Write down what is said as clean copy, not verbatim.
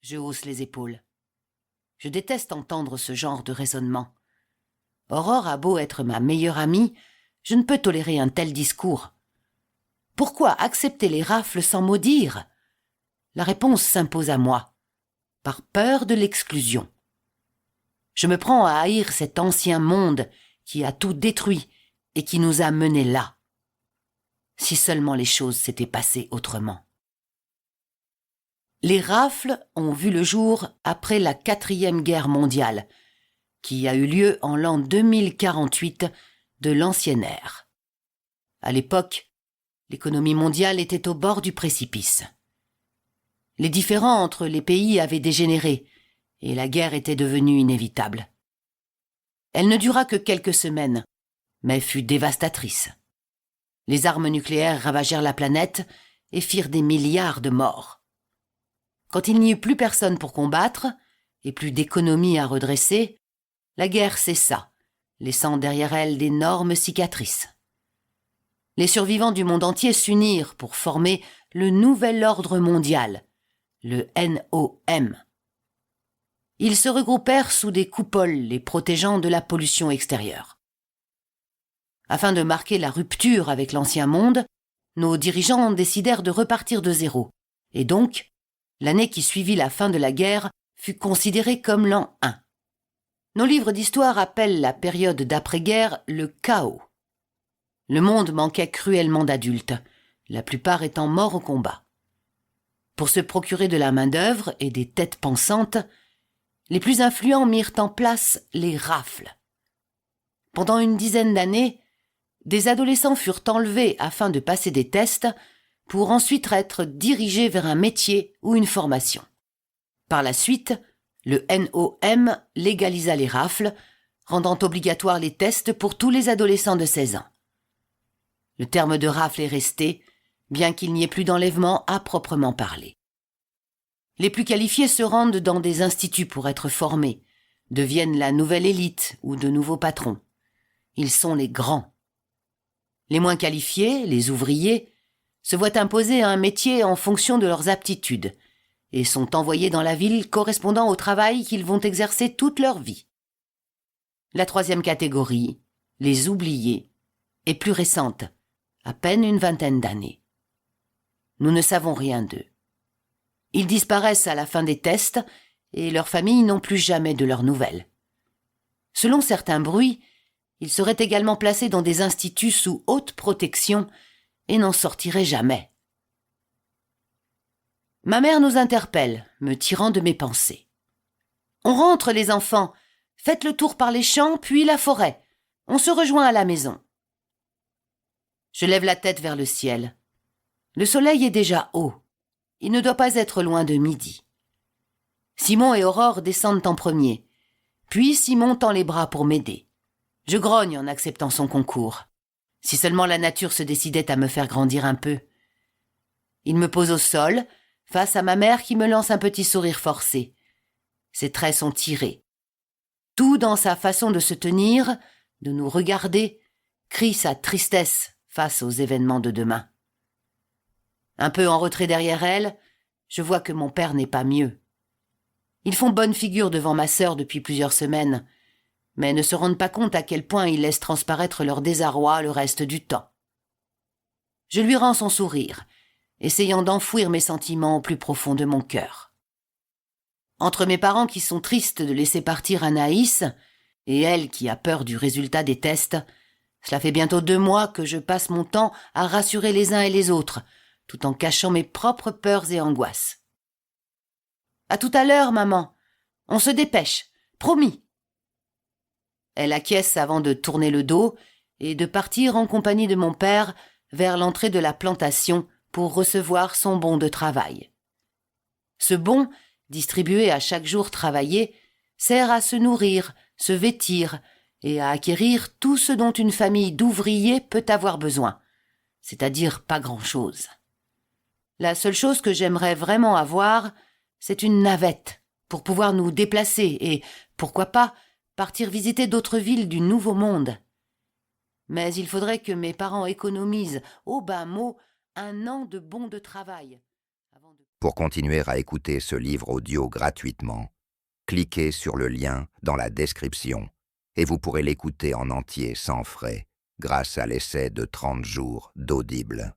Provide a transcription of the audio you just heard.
Je hausse les épaules. Je déteste entendre ce genre de raisonnement. Aurore a beau être ma meilleure amie, je ne peux tolérer un tel discours. Pourquoi accepter les rafles sans maudire? La réponse s'impose à moi, par peur de l'exclusion. Je me prends à haïr cet ancien monde qui a tout détruit et qui nous a menés là. Si seulement les choses s'étaient passées autrement. Les rafles ont vu le jour après la 4e guerre mondiale, qui a eu lieu en l'an 2048 de l'ancienne ère. À l'époque, l'économie mondiale était au bord du précipice. Les différends entre les pays avaient dégénéré et la guerre était devenue inévitable. Elle ne dura que quelques semaines, mais fut dévastatrice. Les armes nucléaires ravagèrent la planète et firent des milliards de morts. Quand il n'y eut plus personne pour combattre et plus d'économie à redresser, la guerre cessa, laissant derrière elle d'énormes cicatrices. Les survivants du monde entier s'unirent pour former le nouvel ordre mondial, le NOM. Ils se regroupèrent sous des coupoles les protégeant de la pollution extérieure. Afin de marquer la rupture avec l'ancien monde, nos dirigeants décidèrent de repartir de zéro, et donc, l'année qui suivit la fin de la guerre fut considérée comme l'an 1. Nos livres d'histoire appellent la période d'après-guerre le chaos. Le monde manquait cruellement d'adultes, la plupart étant morts au combat. Pour se procurer de la main-d'œuvre et des têtes pensantes, les plus influents mirent en place les rafles. Pendant une dizaine d'années, des adolescents furent enlevés afin de passer des tests pour ensuite être dirigés vers un métier ou une formation. Par la suite, le NOM légalisa les rafles, rendant obligatoires les tests pour tous les adolescents de 16 ans. Le terme de rafle est resté, bien qu'il n'y ait plus d'enlèvement à proprement parler. Les plus qualifiés se rendent dans des instituts pour être formés, deviennent la nouvelle élite ou de nouveaux patrons. Ils sont les grands. Les moins qualifiés, les ouvriers, se voient imposer un métier en fonction de leurs aptitudes et sont envoyés dans la ville correspondant au travail qu'ils vont exercer toute leur vie. La 3e catégorie, les oubliés, est plus récente, à peine une 20aine d'années. Nous ne savons rien d'eux. Ils disparaissent à la fin des tests et leurs familles n'ont plus jamais de leurs nouvelles. Selon certains bruits, ils seraient également placés dans des instituts sous haute protection et n'en sortiraient jamais. Ma mère nous interpelle, me tirant de mes pensées. « On rentre, les enfants. Faites le tour par les champs, puis la forêt. On se rejoint à la maison. » Je lève la tête vers le ciel. Le soleil est déjà haut. Il ne doit pas être loin de midi. Simon et Aurore descendent en premier. Puis Simon tend les bras pour m'aider. Je grogne en acceptant son concours. Si seulement la nature se décidait à me faire grandir un peu. Il me pose au sol, face à ma mère qui me lance un petit sourire forcé. Ses traits sont tirés. Tout dans sa façon de se tenir, de nous regarder, crie sa tristesse face aux événements de demain. Un peu en retrait derrière elle, je vois que mon père n'est pas mieux. Ils font bonne figure devant ma sœur depuis plusieurs semaines, mais ne se rendent pas compte à quel point ils laissent transparaître leur désarroi le reste du temps. Je lui rends son sourire, essayant d'enfouir mes sentiments au plus profond de mon cœur. Entre mes parents qui sont tristes de laisser partir Anaïs et elle qui a peur du résultat des tests, cela fait bientôt 2 mois que je passe mon temps à rassurer les uns et les autres, tout en cachant mes propres peurs et angoisses. « À tout à l'heure, maman. On se dépêche. Promis. » Elle acquiesce avant de tourner le dos et de partir en compagnie de mon père vers l'entrée de la plantation pour recevoir son bon de travail. Ce bon, distribué à chaque jour travaillé, sert à se nourrir, se vêtir et à acquérir tout ce dont une famille d'ouvriers peut avoir besoin, c'est-à-dire pas grand-chose. La seule chose que j'aimerais vraiment avoir, c'est une navette pour pouvoir nous déplacer et, pourquoi pas, partir visiter d'autres villes du Nouveau Monde. Mais il faudrait que mes parents économisent, au bas mot, 1 an de bons de travail. Pour continuer à écouter ce livre audio gratuitement, cliquez sur le lien dans la description et vous pourrez l'écouter en entier sans frais grâce à l'essai de 30 jours d'Audible.